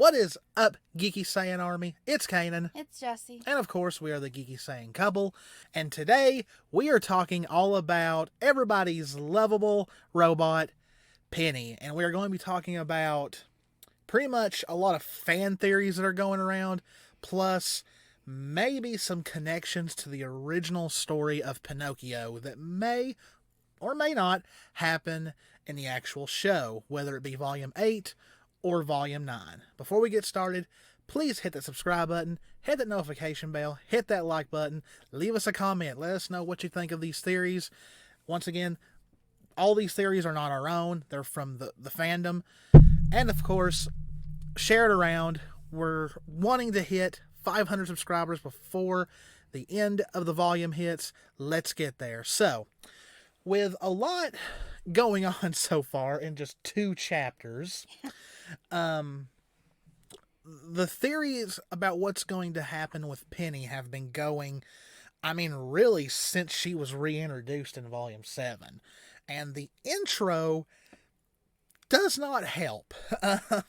What is up, Geeky Saiyan Army? It's Kanan. It's Jessie. And of course, we are the Geeky Saiyan couple. And today, we are talking all about everybody's lovable robot, Penny. And we are going to be talking about pretty much a lot of fan theories that are going around, plus maybe some connections to the original story of Pinocchio that may or may not happen in the actual show, whether it be Volume 8 or Volume 9. Before we get started, please hit that subscribe button, hit that notification bell, hit that like button, leave us a comment, let us know what you think of these theories. Once again, all these theories are not our own, they're from the fandom. And of course, share it around. We're wanting to hit 500 subscribers before the end of the volume hits. Let's get there. So, with a lot going on so far in just 2 chapters, the theories about what's going to happen with Penny have been going, really since she was reintroduced in Volume 7. And the intro does not help. A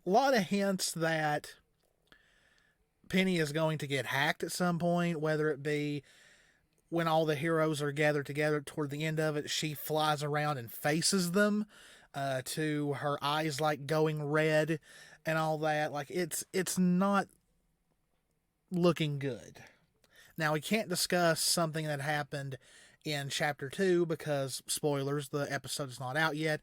lot of hints that Penny is going to get hacked at some point, whether it be when all the heroes are gathered together toward the end of it, she flies around and faces them, to her eyes like going red and all that. Like it's not looking good. Now we can't discuss something that happened in chapter 2 because spoilers, the episode is not out yet.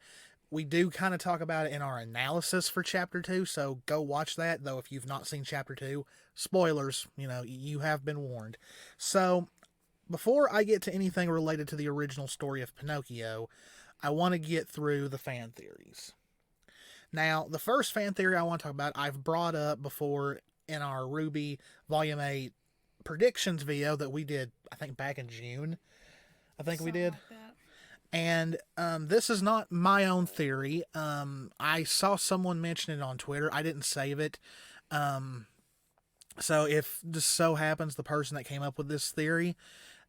We do kind of talk about it in our analysis for chapter 2, so go watch that, though if you've not seen chapter 2, spoilers, you have been warned. So, before I get to anything related to the original story of Pinocchio, I want to get through the fan theories. Now, the first fan theory I want to talk about, I've brought up before in our Rwby Volume 8 predictions video that we did, I think back in June. We did. Like that. And this is not my own theory. I saw someone mention it on Twitter. I didn't save it. So if this so happens the person that came up with this theory,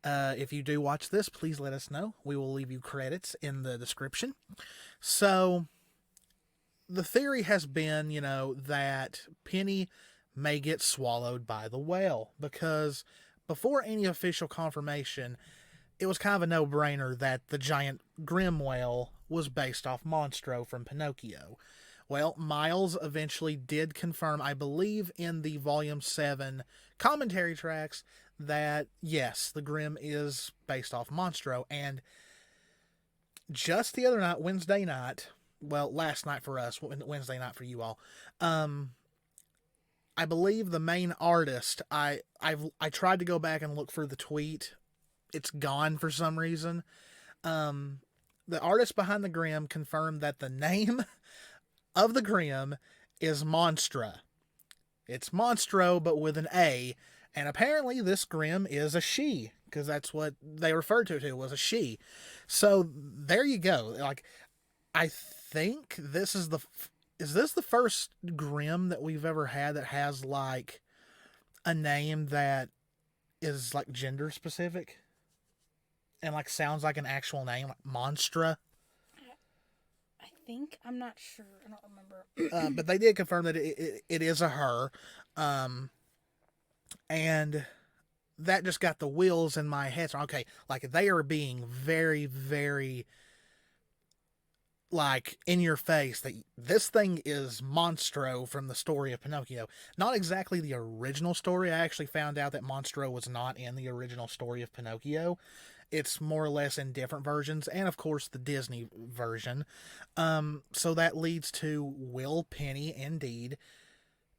if you do watch this, please let us know. We will leave you credits in the description. So the theory has been, that Penny may get swallowed by the whale, because before any official confirmation, it was kind of a no-brainer that the giant Grimm whale was based off Monstra from Pinocchio. Well, Miles eventually did confirm, I believe in the Volume 7 commentary tracks, that yes, the Grimm is based off Monstra. And just the other night, Wednesday night, well, last night for us, Wednesday night for you all, I believe the main artist, I tried to go back and look for the tweet. It's gone for some reason. The artist behind the Grimm confirmed that the name of the Grimm is Monstra. It's Monstro, but with an A. And apparently this Grimm is a she, because that's what they referred to it was a she. So there you go. Like, I think this is is this the first Grimm that we've ever had that has like a name that is like gender specific? And like sounds like an actual name, like Monstra. I think, I'm not sure. I don't remember. But they did confirm that it is a her. And that just got the wheels in my head. So, okay, like they are being very, very like in your face that this thing is Monstro from the story of Pinocchio. Not exactly the original story. I actually found out that Monstro was not in the original story of Pinocchio. It's more or less in different versions, and of course the Disney version. So that leads to, will Penny indeed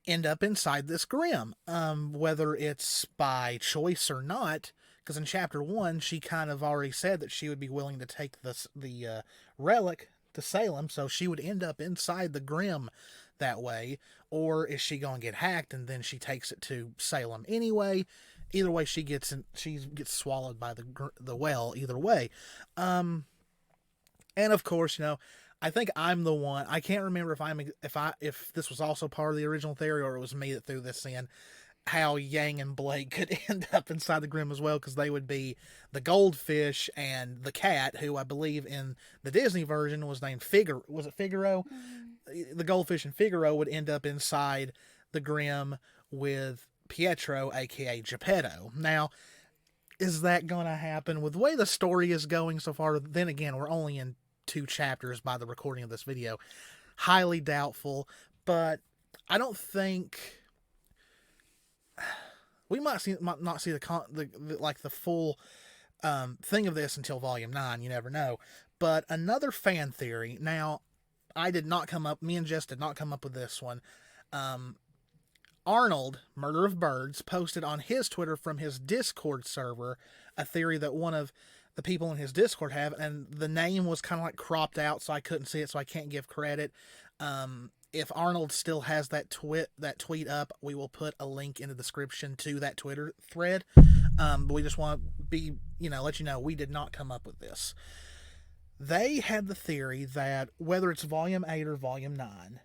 end up inside this Grimm? Whether it's by choice or not, because in chapter 1 she kind of already said that she would be willing to take the relic to Salem, so she would end up inside the Grimm that way. Or is she going to get hacked and then she takes it to Salem anyway? Either way, she gets swallowed by the whale. Either way, and of course, I think I'm the one. I can't remember if this was also part of the original theory or it was me that threw this in. How Yang and Blake could end up inside the Grimm as well, because they would be the goldfish and the cat, who I believe in the Disney version was named Figaro. Was it Figaro? the goldfish and Figaro would end up inside the Grimm with Pietro, aka Geppetto. Now, is that going to happen? With the way the story is going so far, then again, we're only in 2 chapters by the recording of this video. Highly doubtful, but I don't think we might not see the full thing of this until volume 9. You never know. But another fan theory. Now, me and Jess did not come up with this one. Arnold, Murder of Birds, posted on his Twitter from his Discord server a theory that one of the people in his Discord have, and the name was kind of like cropped out, so I couldn't see it, so I can't give credit. If Arnold still has that tweet up, we will put a link in the description to that Twitter thread. But we just want to let you know we did not come up with this. They had the theory that whether it's volume 8 or volume 9,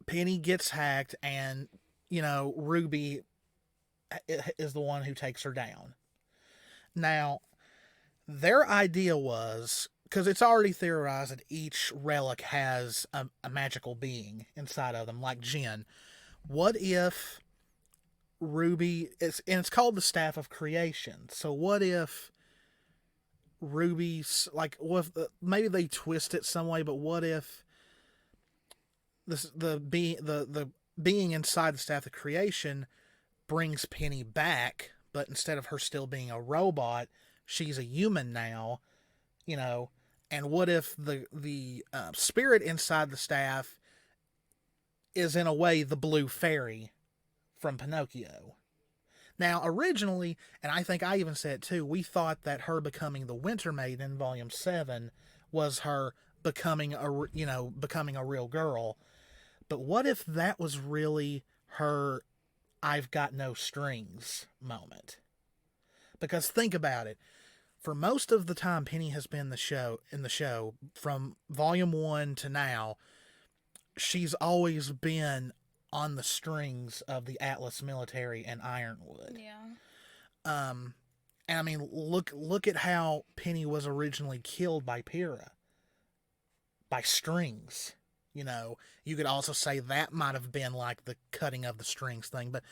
Penny gets hacked and, Rwby is the one who takes her down. Now, their idea was, because it's already theorized that each relic has a magical being inside of them, like Jinn. What if Rwby, it's called the Staff of Creation. So what if Rwby's, maybe they twist it some way, but what if the being inside the Staff of Creation brings Penny back, but instead of her still being a robot, she's a human now, and what if the spirit inside the staff is in a way the blue fairy from Pinocchio? Now, originally, and I think I even said it too, we thought that her becoming the Winter Maiden in Volume 7 was her becoming a real girl. But what if that was really her I've got no strings moment? Because think about it. For most of the time Penny has been in the show, from Volume 1 to now, she's always been on the strings of the Atlas military and Ironwood. Yeah. And I mean, look at how Penny was originally killed by Pyrrha. By strings. You could also say that might have been like the cutting of the strings thing, but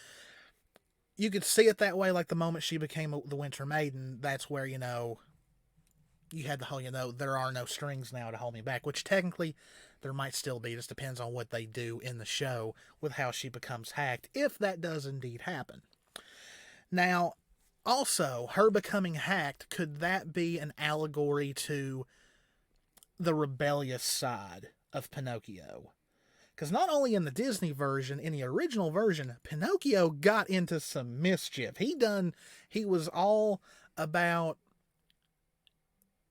you could see it that way. Like the moment she became the Winter Maiden, that's where, you had the whole, there are no strings now to hold me back, which technically there might still be. It just depends on what they do in the show with how she becomes hacked, if that does indeed happen. Now, also, her becoming hacked, could that be an allegory to the rebellious side of Pinocchio? Because not only in the Disney version, in the original version, Pinocchio got into some mischief. He was all about...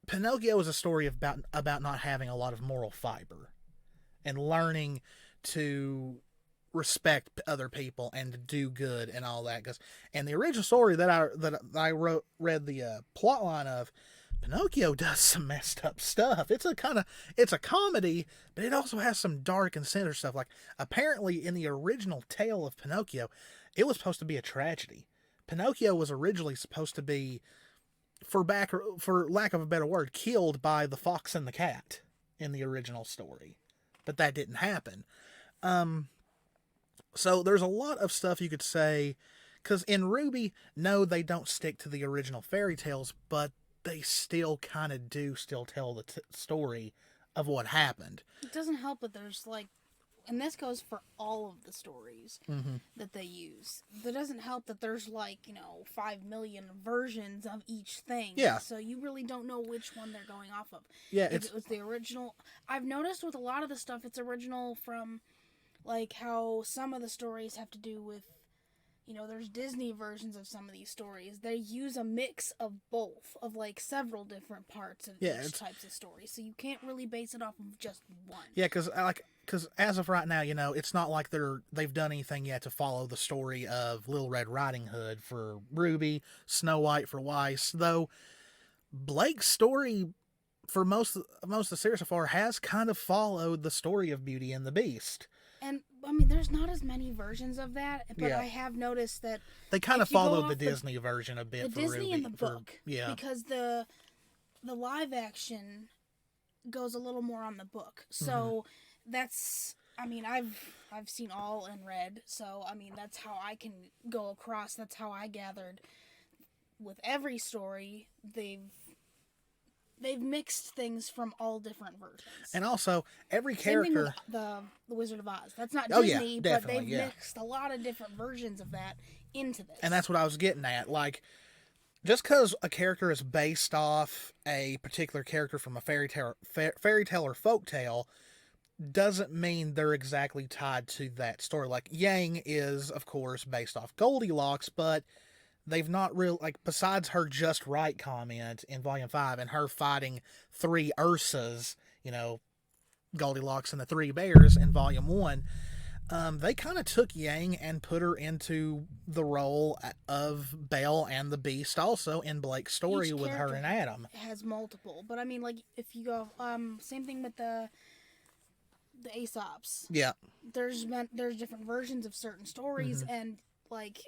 Pinocchio is a story about not having a lot of moral fiber and learning to respect other people and to do good and all that. And the original story that I read the plot line of, Pinocchio does some messed up stuff. It's a comedy, but it also has some dark and sinister stuff. Like, apparently in the original tale of Pinocchio, it was supposed to be a tragedy. Pinocchio was originally supposed to be, for lack of a better word, killed by the fox and the cat in the original story. But that didn't happen. So there's a lot of stuff you could say, because in Rwby, no, they don't stick to the original fairy tales, but they still kind of do still tell the story of what happened. It doesn't help that there's and this goes for all of the stories that they use. It doesn't help that there's 5 million versions of each thing. Yeah. So you really don't know which one they're going off of. Yeah. If it was the original. I've noticed with a lot of the stuff, it's original from how some of the stories have to do with, there's Disney versions of some of these stories. They use a mix of both, of several different parts of each types of stories. So you can't really base it off of just one. Yeah, because as of right now, it's not like they've done anything yet to follow the story of Little Red Riding Hood for Rwby, Snow White for Weiss, though Blake's story for most of the series so far has kind of followed the story of Beauty and the Beast. And, there's not as many versions of that, but I have noticed that they kind of followed the Disney version a bit. The Disney Rwby, and the book. Yeah. Because the live action goes a little more on the book. So that's, I mean, I've seen all and read, so I mean that's how I can go across. That's how I gathered with every story. They've mixed things from all different versions. And also, every Same thing with character... the Wizard of Oz. That's not Oh, yeah, Disney, but definitely, they've yeah. mixed a lot of different versions of that into this. And that's what I was getting at. Like, just because a character is based off a particular character from a fairy tale or folktale doesn't mean they're exactly tied to that story. Like, Yang is, of course, based off Goldilocks, but they've not really, like, besides her just right comment in Volume 5 and her fighting 3 Ursas, you know, Goldilocks and the 3 Bears in Volume 1, they kind of took Yang and put her into the role of Belle and the Beast also in Blake's story Each with her character and Adam. has multiple, but I mean, like, if you go, same thing with the Aesops. Yeah. There's different versions of certain stories, and like,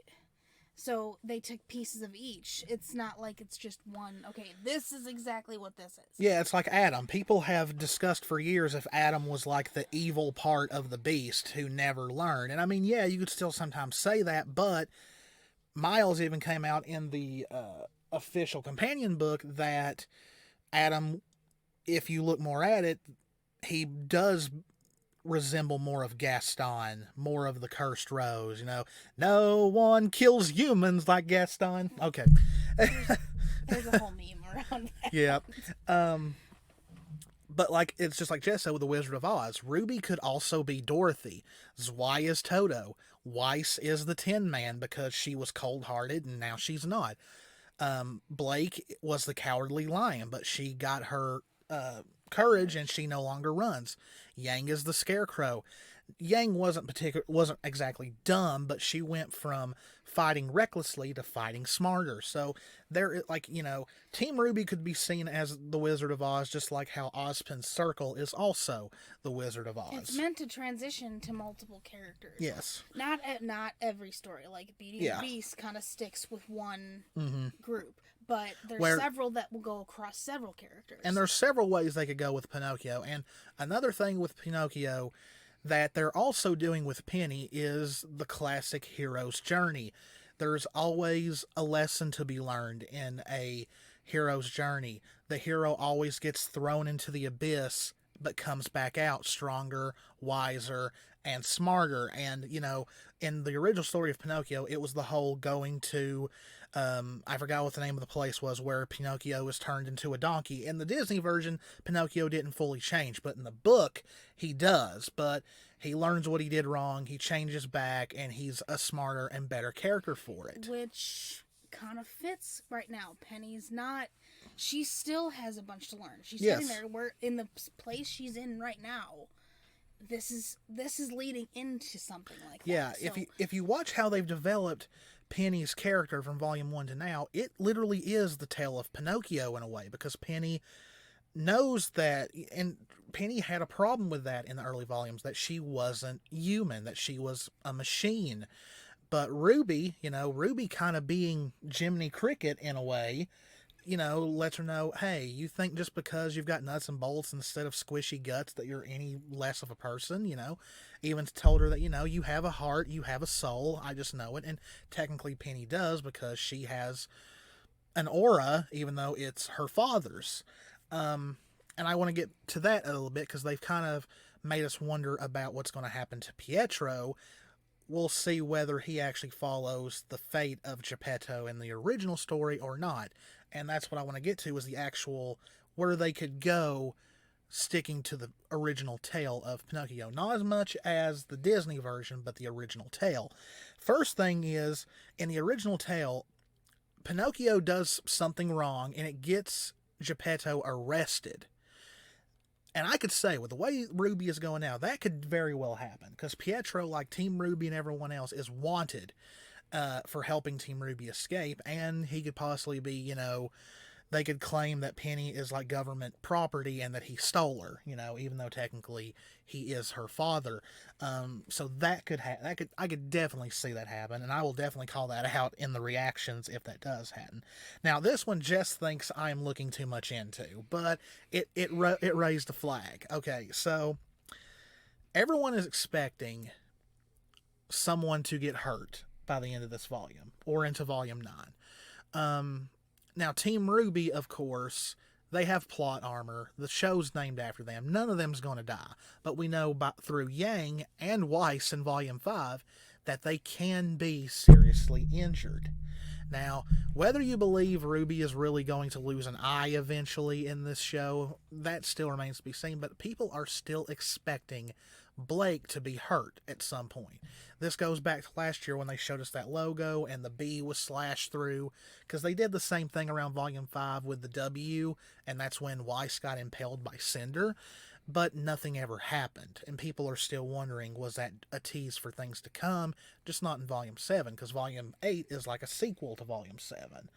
so they took pieces of each. It's not like it's just one. Okay, this is exactly what this is. Yeah, it's like Adam. People have discussed for years if Adam was like the evil part of the Beast who never learned. And I mean, yeah, you could still sometimes say that, but Miles even came out in the official companion book that Adam, if you look more at it, he does resemble more of Gaston, more of the Cursed Rose, you know. No one kills humans like Gaston. Okay. There's a whole meme around that. Yeah. But like, it's just like Jess said with the Wizard of Oz. Rwby could also be Dorothy. Zwei is Toto. Weiss is the Tin Man because she was cold-hearted and now she's not. Blake was the Cowardly Lion, but she got her courage and she no longer runs. Yang is the Scarecrow. Yang wasn't exactly dumb, but she went from fighting recklessly to fighting smarter. So there, like, you know, Team Rwby could be seen as the Wizard of Oz, just like how Ozpin's Circle is also the Wizard of Oz. It's meant to transition to multiple characters. Yes. Not every story. Like Beauty and the Beast kind of sticks with one group, but there's several that will go across several characters. And there's several ways they could go with Pinocchio. And another thing with Pinocchio that they're also doing with Penny is the classic hero's journey. There's always a lesson to be learned in a hero's journey. The hero always gets thrown into the abyss, but comes back out stronger, wiser, and smarter. And, you know, in the original story of Pinocchio, it was the whole going to, I forgot what the name of the place was, where Pinocchio was turned into a donkey. In the Disney version, Pinocchio didn't fully change, but in the book, he does. But he learns what he did wrong, he changes back, and he's a smarter and better character for it. Which kind of fits right now. Penny's not... She still has a bunch to learn. She's sitting there. We're in the place she's in right now. This is leading into something like that. Yeah, so, if you watch how they've developed Penny's character from Volume 1 to now, it literally is the tale of Pinocchio in a way, because Penny knows that, and Penny had a problem with that in the early volumes, that she wasn't human, that she was a machine. But Rwby, you know, Rwby kind of being Jiminy Cricket in a way, you know, lets her know, hey, you think just because you've got nuts and bolts instead of squishy guts that you're any less of a person, you know. Even told her that, you know, you have a heart, you have a soul, I just know it. And technically Penny does, because she has an aura, even though it's her father's. And I want to get to that a little bit, because they've kind of made us wonder about what's going to happen to Pietro. We'll see whether he actually follows the fate of Geppetto in the original story or not. And that's what I want to get to, is the actual, where they could go sticking to the original tale of Pinocchio. Not as much as the Disney version, but the original tale. First thing is, in the original tale, Pinocchio does something wrong, and it gets Geppetto arrested. And I could say, with the way Rwby is going now, that could very well happen, because Pietro, like Team Rwby and everyone else, is wanted for helping Team Rwby escape, and he could possibly be, you know, they could claim that Penny is like government property and that he stole her, you know, even though technically he is her father. So that could I could definitely see that happen, and I will definitely call that out in the reactions if that does happen. Now, this one Jess thinks I'm looking too much into, but it raised a flag. Okay, so everyone is expecting someone to get hurt by the end of this volume or into volume 9. Now, Team Rwby, of course, they have plot armor. The show's named after them. None of them's going to die. But we know through Yang and Weiss in volume 5 that they can be seriously injured. Now, whether you believe Rwby is really going to lose an eye eventually in this show, that still remains to be seen, but people are still expecting Blake to be hurt at some point. This goes back to last year when they showed us that logo and the B was slashed through, because they did the same thing around Volume 5 with the W, and that's when Weiss got impaled by Cinder, but nothing ever happened, and people are still wondering, was that a tease for things to come, just not in Volume 7, because Volume 8 is like a sequel to Volume 7.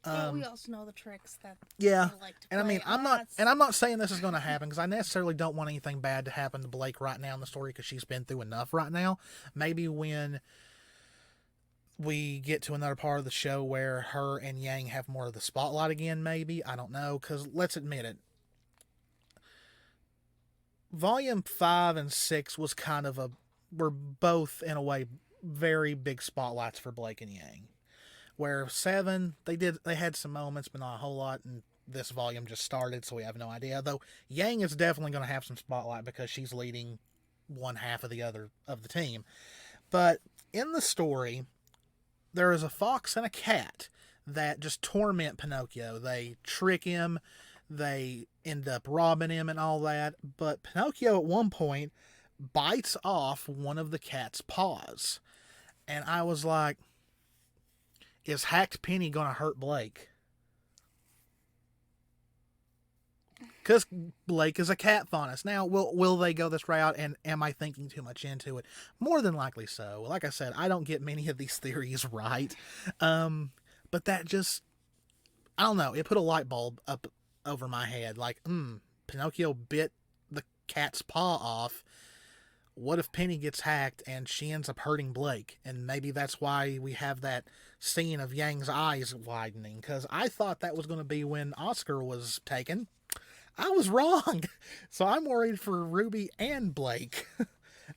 But we also know the tricks that yeah, they like to and I play mean, I'm not saying this is going to happen, because I necessarily don't want anything bad to happen to Blake right now in the story, because she's been through enough right now. Maybe when we get to another part of the show where her and Yang have more of the spotlight again, maybe, I don't know, because let's admit it, Volume 5 and 6 was kind of were both, in a way, very big spotlights for Blake and Yang. Where 7, they had some moments, but not a whole lot, and this volume just started, so we have no idea. Though Yang is definitely going to have some spotlight because she's leading one half of the team. But in the story, there is a fox and a cat that just torment Pinocchio. They trick him, they end up robbing him and all that, but Pinocchio at one point bites off one of the cat's paws. And I was like, is Hacked Penny going to hurt Blake? Because Blake is a cat faunus. Now, will they go this route, and am I thinking too much into it? More than likely so. Like I said, I don't get many of these theories right. But that just, I don't know, it put a light bulb up over my head. Like, Pinocchio bit the cat's paw off. What if Penny gets hacked and she ends up hurting Blake? And maybe that's why we have that scene of Yang's eyes widening. Because I thought that was going to be when Oscar was taken. I was wrong. So I'm worried for Rwby and Blake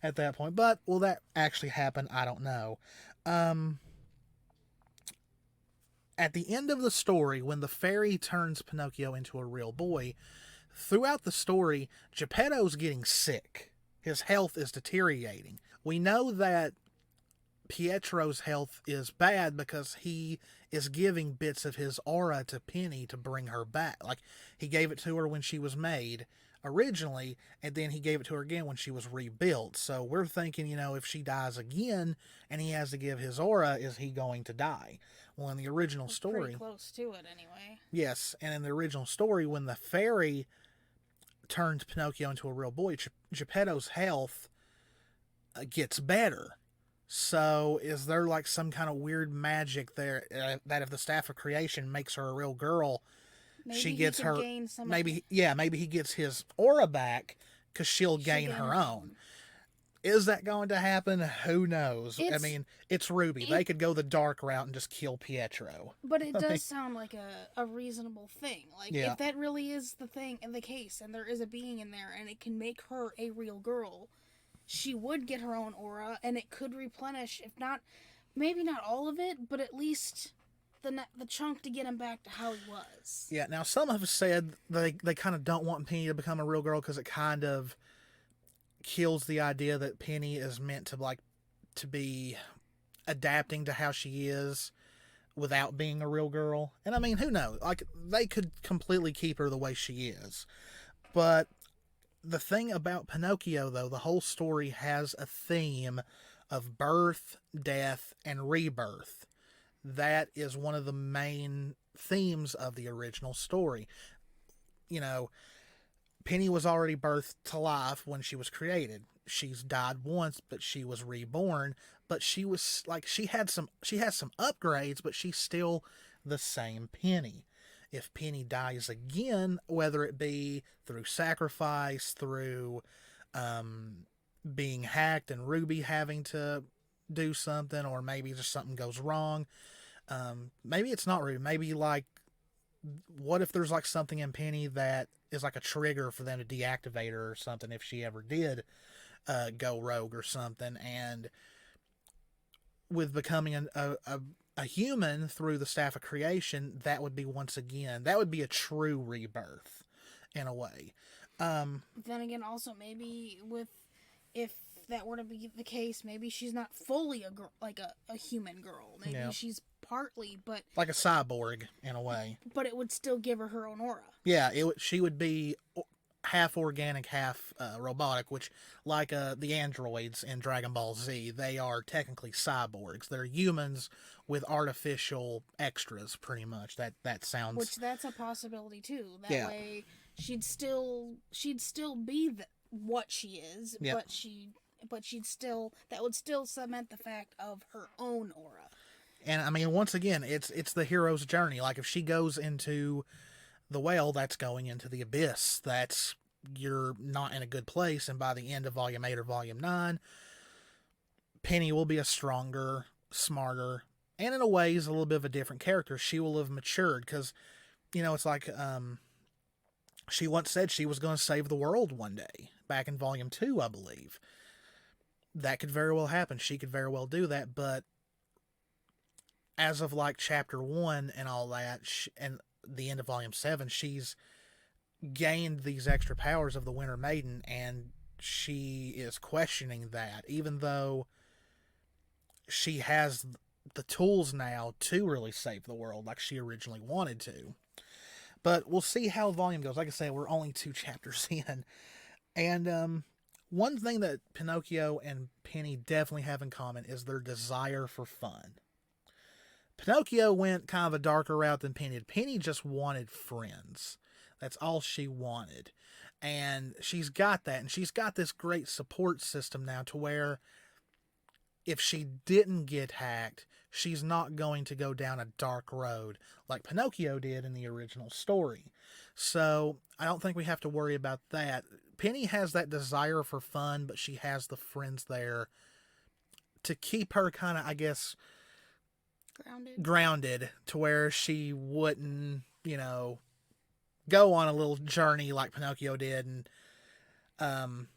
at that point. But will that actually happen? I don't know. At the end of the story, when the fairy turns Pinocchio into a real boy, throughout the story, Geppetto's getting sick. His health is deteriorating. We know that Pietro's health is bad because he is giving bits of his aura to Penny to bring her back. Like, he gave it to her when she was made originally, and then he gave it to her again when she was rebuilt. So we're thinking, if she dies again and he has to give his aura, is he going to die? Well, in the original story... Pretty close to it, anyway. Yes, and in the original story, when the fairy turned Pinocchio into a real boy, Geppetto's health gets better. So is there like some kind of weird magic there that if the Staff of Creation makes her a real girl, maybe she gets her... maybe he gets his aura back because she'll gain her own. Is that going to happen? Who knows? I mean, it's Rwby. They could go the dark route and just kill Pietro. But it does sound like a reasonable thing. Like, if that really is the thing in the case, and there is a being in there, and it can make her a real girl, she would get her own aura, and it could replenish, if not, maybe not all of it, but at least the chunk to get him back to how he was. Yeah, now some have said they kind of don't want Penny to become a real girl because it kind of kills the idea that Penny is meant to be adapting to how she is without being a real girl. And I mean, who knows? Like, they could completely keep her the way she is. But the thing about Pinocchio, though, the whole story has a theme of birth, death, and rebirth. That is one of the main themes of the original story. Penny was already birthed to life when she was created. She's died once, but she was reborn. But she has some upgrades, but she's still the same Penny. If Penny dies again, whether it be through sacrifice, through being hacked and Rwby having to do something, or maybe just something goes wrong, maybe it's not Rwby. Maybe what if there's something in Penny that is like a trigger for them to deactivate her or something if she ever did go rogue or something. And with becoming a human through the staff of creation, that would be that would be a true rebirth in a way. Then again, also maybe if that were to be the case, maybe she's not fully a human girl. Maybe she's partly, but like a cyborg in a way. But it would still give her own aura. Yeah, she would be half organic, half robotic, which, like the androids in Dragon Ball Z, they are technically cyborgs. They're humans with artificial extras, pretty much. That sounds... Which, that's a possibility, too. That way, she'd still be what she is, but she'd still... That would still cement the fact of her own aura. And, I mean, once again, it's the hero's journey. Like, if she goes into the whale, that's going into the abyss. You're not in a good place, and by the end of Volume 8 or Volume 9, Penny will be a stronger, smarter, and in a way is a little bit of a different character. She will have matured, because, it's like, she once said she was going to save the world one day, back in Volume 2, I believe. That could very well happen. She could very well do that, but as of, like, Chapter 1 and all that, and the end of Volume 7, she's gained these extra powers of the Winter Maiden, and she is questioning that, even though she has the tools now to really save the world like she originally wanted to. But we'll see how the volume goes. Like I said, we're only 2 chapters in. And one thing that Pinocchio and Penny definitely have in common is their desire for fun. Pinocchio went kind of a darker route than Penny did. Penny just wanted friends. That's all she wanted. And she's got that. And she's got this great support system now to where if she didn't get hacked, she's not going to go down a dark road like Pinocchio did in the original story. So I don't think we have to worry about that. Penny has that desire for fun, but she has the friends there to keep her kind of, I guess, grounded to where she wouldn't, go on a little journey like Pinocchio did and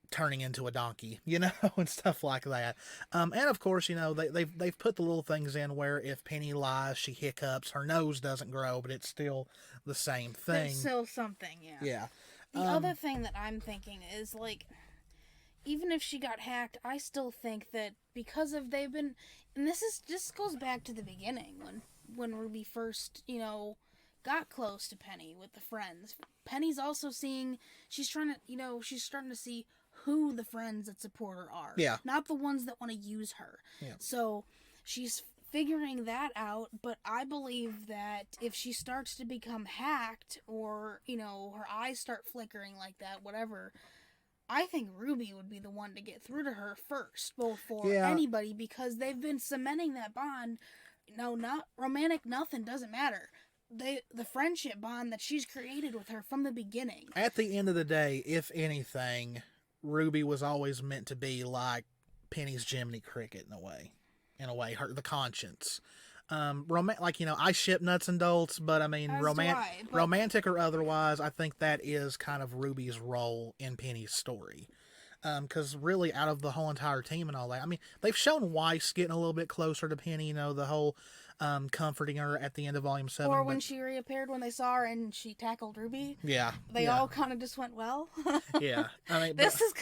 turning into a donkey, and stuff like that. And of course, they've put the little things in where if Penny lies, she hiccups, her nose doesn't grow, but it's still the same thing. It's still something, yeah. Yeah. The other thing that I'm thinking is, like, even if she got hacked, I still think that because of they've been, and this goes back to the beginning when Rwby first, got close to Penny with the friends. Penny's also she's starting to see who the friends that support her are. Yeah. Not the ones that want to use her. Yeah. So she's figuring that out, but I believe that if she starts to become hacked or, her eyes start flickering like that, whatever, I think Rwby would be the one to get through to her first, both for anybody, because they've been cementing that bond. No, not romantic, nothing, doesn't matter. The friendship bond that she's created with her from the beginning. At the end of the day, if anything, Rwby was always meant to be like Penny's Jiminy Cricket in a way. The conscience. I ship nuts and bolts, but I mean, romantic or otherwise, I think that is kind of Ruby's role in Penny's story. Because really, out of the whole entire team and all that, I mean, they've shown Weiss getting a little bit closer to Penny, the whole comforting her at the end of Volume 7. Or when she reappeared when they saw her and she tackled Rwby. Yeah. They all kind of just went, well. Yeah. I mean, this is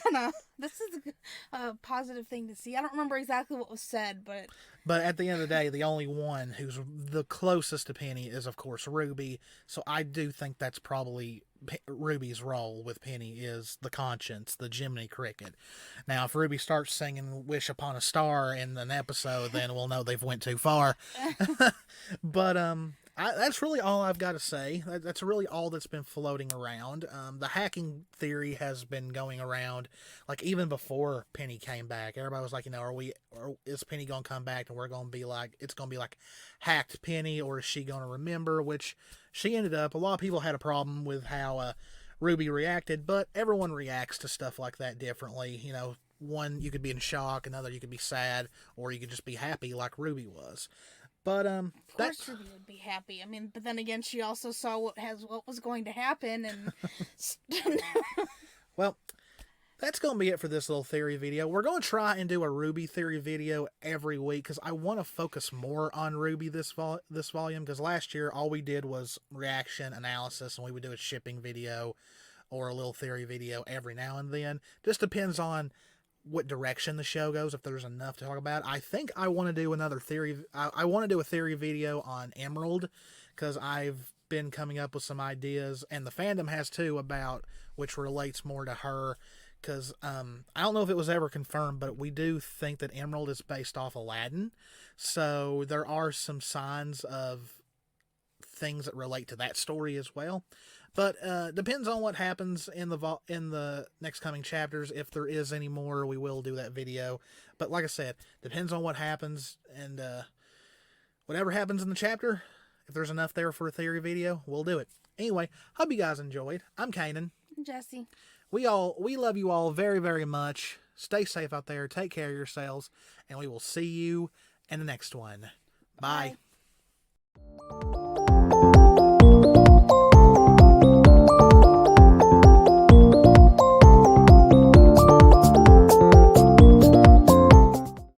a positive thing to see. I don't remember exactly what was said, but... But at the end of the day, the only one who's the closest to Penny is, of course, Rwby. So I do think that's probably Ruby's role with Penny is the conscience, the Jiminy Cricket. Now, if Rwby starts singing Wish Upon a Star in an episode, then we'll know they've went too far. But that's really all I've got to say. That's really all that's been floating around. The hacking theory has been going around, like, even before Penny came back. Everybody was like, is Penny going to come back and we're going to be like, it's going to be like hacked Penny, or is she going to remember? Which she ended up. A lot of people had a problem with how Rwby reacted, but everyone reacts to stuff like that differently. One, you could be in shock, another, you could be sad, or you could just be happy like Rwby was. But of course Rwby would be happy. I mean, but then again, she also saw what was going to happen, and well, that's going to be it for this little theory video. We're going to try and do a Rwby theory video every week because I want to focus more on Rwby this volume, because last year all we did was reaction analysis, and we would do a shipping video or a little theory video every now and then. Just depends on what direction the show goes, if there's enough to talk about. I think I want to do another theory. I want to do a theory video on Emerald, because I've been coming up with some ideas, and the fandom has too, about which relates more to her. Because I don't know if it was ever confirmed, but we do think that Emerald is based off Aladdin. So there are some signs of things that relate to that story as well. But depends on what happens in the next coming chapters. If there is any more, we will do that video. But like I said, depends on what happens, and whatever happens in the chapter, if there's enough there for a theory video, we'll do it. Anyway, hope you guys enjoyed. I'm Kanan. Jesse. We love you all very, very much. Stay safe out there. Take care of yourselves. And we will see you in the next one. Bye. Bye.